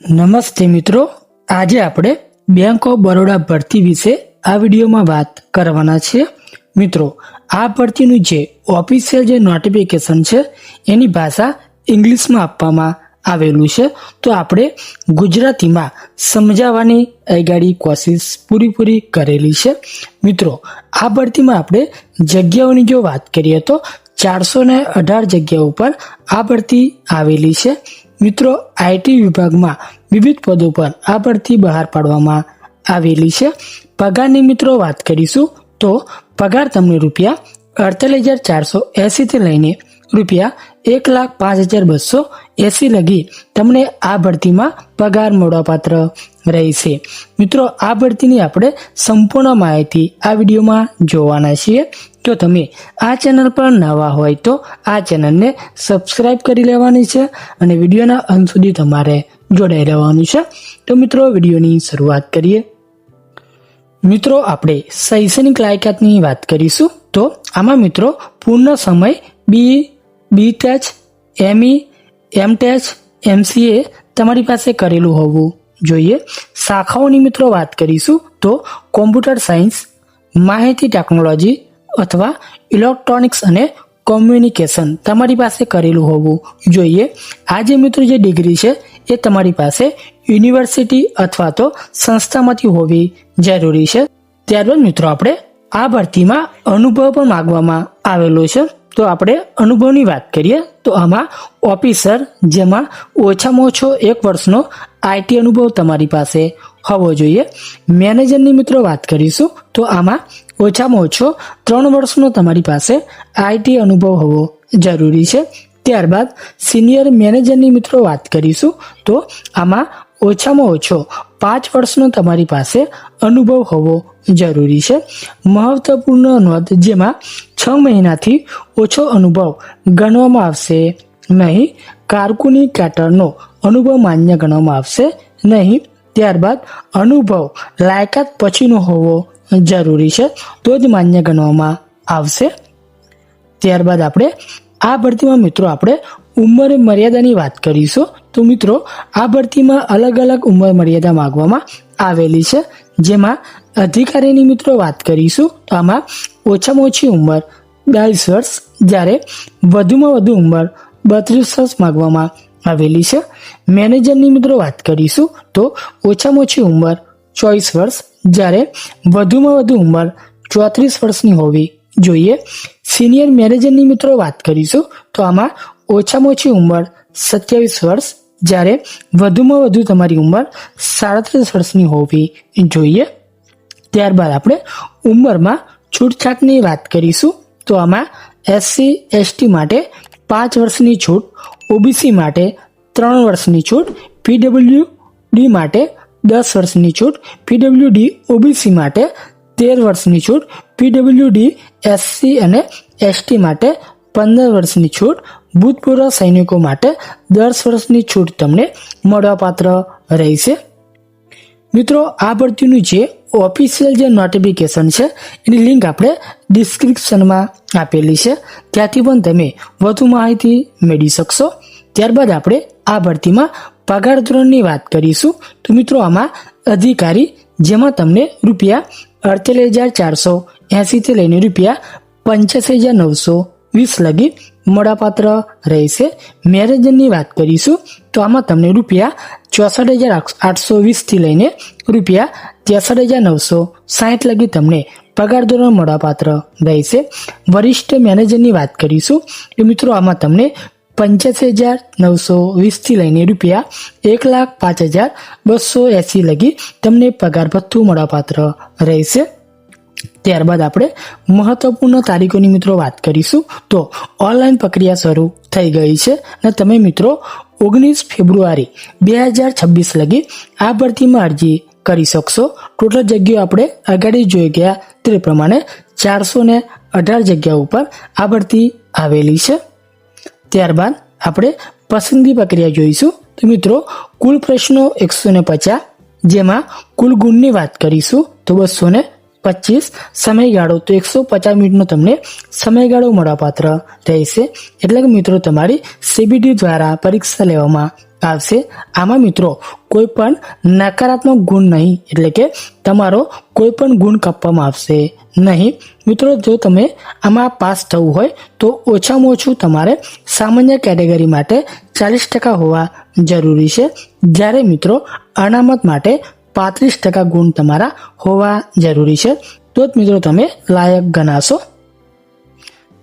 નમસ્તે મિત્રો, આજે આપણે બેંક ઓફ બરોડા ભરતી વિશે આ વિડીયોમાં વાત કરવાના છીએ. મિત્રો, આ ભરતીનું જે ઓફિશિયલ જે નોટિફિકેશન છે એની ભાષા ઇંગ્લિશમાં આપવામાં આવેલું છે, તો આપણે ગુજરાતીમાં સમજાવવાની આગળની કોશિશ પૂરી કરેલી છે. મિત્રો, આ ભરતીમાં આપણે જગ્યાઓની જો વાત કરીએ તો 418 જગ્યાઓ પર આ ભરતી આવેલી છે. મિત્રો, આઈટી વિભાગમાં વિવિધ પદો પર આ ભરતી બહાર પાડવામાં આવેલી છે. પગારની મિત્રો વાત કરીશું તો પગાર તમને ₹48,480 થી લઈને ₹1,05,280 લગી તમને આ ભરતીમાં પગાર મળવાપાત્ર રહેશે. મિત્રો, આ ભરતીની આપણે સંપૂર્ણ માહિતી આ વિડીયોમાં જોવાના છીએ. જો તમે આ ચેનલ પર નવા હોય તો આ ચેનલને સબસ્ક્રાઇબ કરી લેવાની છે અને વિડીયોના અંત સુધી તમારે જોડાઈ રહેવાનું છે. તો મિત્રો, વિડીયોની શરૂઆત કરીએ. મિત્રો, આપણે શૈક્ષણિક લાયકાતની વાત કરીશું તો આમાં મિત્રો પૂર્ણ સમય BTech, ME, MTech, MCA તમારી પાસે કરેલું હોવું જોઈએ. શાખાઓની મિત્રો વાત કરીશું તો કોમ્પ્યુટર સાયન્સ, માહિતી ટેકનોલોજી અથવા ઇલેક્ટ્રોનિક્સ અને કોમ્યુનિકેશન તમારી પાસે કરેલું હોવું જોઈએ. આ જે મિત્રો જે ડિગ્રી છે એ તમારી પાસે યુનિવર્સિટી અથવા તો સંસ્થામાંથી હોવી જરૂરી છે. ત્યારબાદ મિત્રો આપણે આ ભરતીમાં અનુભવ પણ માંગવામાં આવેલો છે, તો આપણે અનુભવની વાત કરીએ તો આમાં ઓફિસર જેમાં ઓછામાં ઓછો 1 વર્ષનો આઈટી અનુભવ તમારી પાસે હોવો જોઈએ. મેનેજરની મિત્રો વાત કરીશું તો આમાં ઓછામાં ઓછો 3 વર્ષનો તમારી પાસે આઈટી અનુભવ હોવો જરૂરી છે. ત્યારબાદ સિનિયર મેનેજરની મિત્રો વાત કરીશું તો આમાં ઓછામાં ઓછો 5 વર્ષનો તમારી પાસે અનુભવ હોવો જરૂરી છે. મહત્વપૂર્ણ નોંધ, જેમાં 6 મહિનાથી ઓછો અનુભવ ગણવામાં આવશે નહીં. કારકુની કેટરનો અનુભવ માન્ય ગણવામાં આવશે નહીં. ત્યારબાદ અનુભવ લાયકાત પછીનો હોવો જરૂરી છે, તો જ માન્ય ગણવામાં આવશે. ત્યારબાદ આપણે આ ભરતીમાં મિત્રો આપણે ઉંમર મર્યાદાની વાત કરીશું તો મિત્રો આ ભરતીમાં અલગ અલગ ઉંમર મર્યાદા માંગવામાં આવેલી છે. જેમાં અધિકારીની મિત્રો વાત કરીશું તો આમાં ઓછામાં ઓછી ઉંમર 22 વર્ષ, જ્યારે વધુમાં વધુ ઉંમર 32 વર્ષ માંગવામાં આવેલી છે. મેનેજરની મિત્રો વાત કરીશું તો ઓછામાં ઓછી ઉંમર 24 વર્ષ, જ્યારે વધુમાં વધુ ઉંમર 34 વર્ષની હોવી જોઈએ. સિનિયર મેનેજરની મિત્રો વાત કરીશું તો આમાં ઓછામાં ઓછી ઉંમર 27 વર્ષ, જ્યારે વધુમાં વધુ તમારી ઉંમર 37 વર્ષની હોવી જોઈએ. ત્યારબાદ આપણે ઉંમરમાં છૂટછાટની વાત કરીશું તો આમાં SC ST માટે 5 વર્ષની છૂટ, OBC માટે 3 વર્ષની છૂટ, PWD માટે 10 વર્ષની છૂટ, PWD OBC માટે 13 વર્ષની છૂટ, PWD SC અને ST માટે 15 વર્ષની છૂટ, ભૂતપૂર્વ સૈનિકો માટે 10 વર્ષની છૂટ તમને મળવાપાત્ર રહેશે. મિત્રો, આ ભરતીનું જે ઓફિશિયલ જે નોટિફિકેશન છે એની લિંક આપણે ડિસ્ક્રિપ્શનમાં આપેલી છે, ત્યાંથી પણ તમે વધુ માહિતી મેળવી શકશો. ત્યારબાદ આપણે આ ભરતીમાં પગાર ધોરણની વાત કરીશું તો મિત્રો આમાં અધિકારી જેમાં તમને ₹48,480 થી લઈને ₹85,920 લગી મળવાપાત્ર રહેશે. મેનેજરની વાત કરીશું તો આમાં તમને ₹64,820 થી લઈને ₹63,960 લગી તમને પગાર ધોરણ મળવાપાત્ર રહેશે. વરિષ્ઠ મેનેજરની વાત કરીશું તો મિત્રો આમાં તમને 85,920 થી લઈને ₹1,05,280 લગી તમને પગાર ભથ્થું મળવાપાત્ર રહેશે. ત્યારબાદ આપણે મહત્વપૂર્ણ તારીખોની મિત્રો વાત કરીશું તો ઓનલાઈન પ્રક્રિયા શરૂ થઈ ગઈ છે અને તમે મિત્રો 19 ફેબ્રુઆરી 2026 લગી આ ભરતીમાં અરજી કરી શકશો. ટોટલ જગ્યાઓ આપણે આગળ જોઈ ગયા તે પ્રમાણે 418 જગ્યાઓ ઉપર આ ભરતી આવેલી છે. ત્યારબાદ આપણે પસંદગી પ્રક્રિયા જોઈશું તો મિત્રો કુલ પ્રશ્નો 150, જેમાં કુલ ગુણની વાત કરીશું તો 225, સમયગાળો તો 150 મિનિટનો તમને સમયગાળો મળવાપાત્ર રહેશે. એટલે કે મિત્રો તમારી CBT દ્વારા પરીક્ષા લેવામાં આવશે। આમાં મિત્રો કોઈ પણ નકારાત્મક ગુણ નહીં, એટલે કે તમારો કોઈ પણ ગુણ કાપવામાં આવશે નહીં। મિત્રો જો તમે આમાં પાસ થવું હોય તો ઓછામાં ઓછું તમારે સામાન્ય કેટેગરી માટે 40% હોવા જરૂરી છે, જ્યારે મિત્રો અનામત માટે 35% ગુણ તમારા હોવા જરૂરી છે, તો જ મિત્રો તમે લાયક ગણાશો।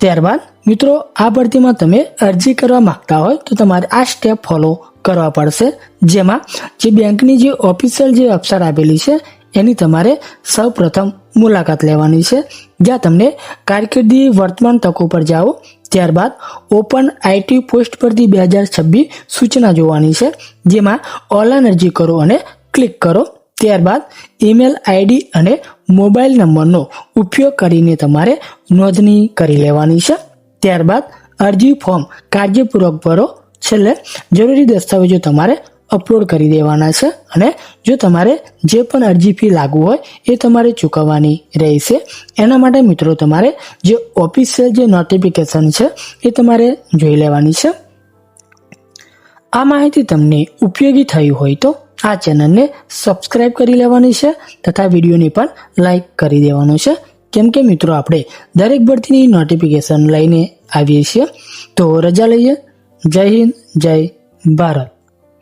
ત્યારબાદ મિત્રો આ ભરતીમાં તમે અરજી કરવા માંગતા હોય તો તમારે આ સ્ટેપ ફોલો કરવા પડશે, જેમાં જે બેંકની જે ઓફિશિયલ જે વેબસાઇટ આપેલી છે એની તમારે સૌ પ્રથમ મુલાકાત લેવાની છે, જ્યાં તમને કારકિર્દી વર્તમાન તકો પર જાઓ। ત્યારબાદ ઓપન આઈટી પોસ્ટ ભરતી 2026 સૂચના જોવાની છે, જેમાં ઓનલાઈન અરજી કરો અને ક્લિક કરો। ત્યારબાદ ઈમેલ આઈડી અને મોબાઈલ નંબરનો ઉપયોગ કરીને તમારે નોંધણી કરી લેવાની છે। ત્યારબાદ અરજી ફોર્મ કાળજીપૂર્વક ભરો। છેલ્લે જરૂરી દસ્તાવેજો તમારે અપલોડ કરી દેવાના છે, અને જો તમારે જે પણ અરજી ફી લાગુ હોય એ તમારે ચૂકવવાની રહેશે। એના માટે મિત્રો તમારે જે ઓફિશિયલ જે નોટિફિકેશન છે એ તમારે જોઈ લેવાની છે। આ માહિતી તમને ઉપયોગી થઈ હોય તો આ ચેનલને સબસ્ક્રાઇબ કરી લેવાની છે તથા વિડીયોને પણ લાઈક કરી દેવાનું છે, કેમ કે મિત્રો આપણે દરેક ભરતીની નોટિફિકેશન લઈને આવીએ છીએ। તો રજા લઈએ। જય હિન્દ, જય ભારત।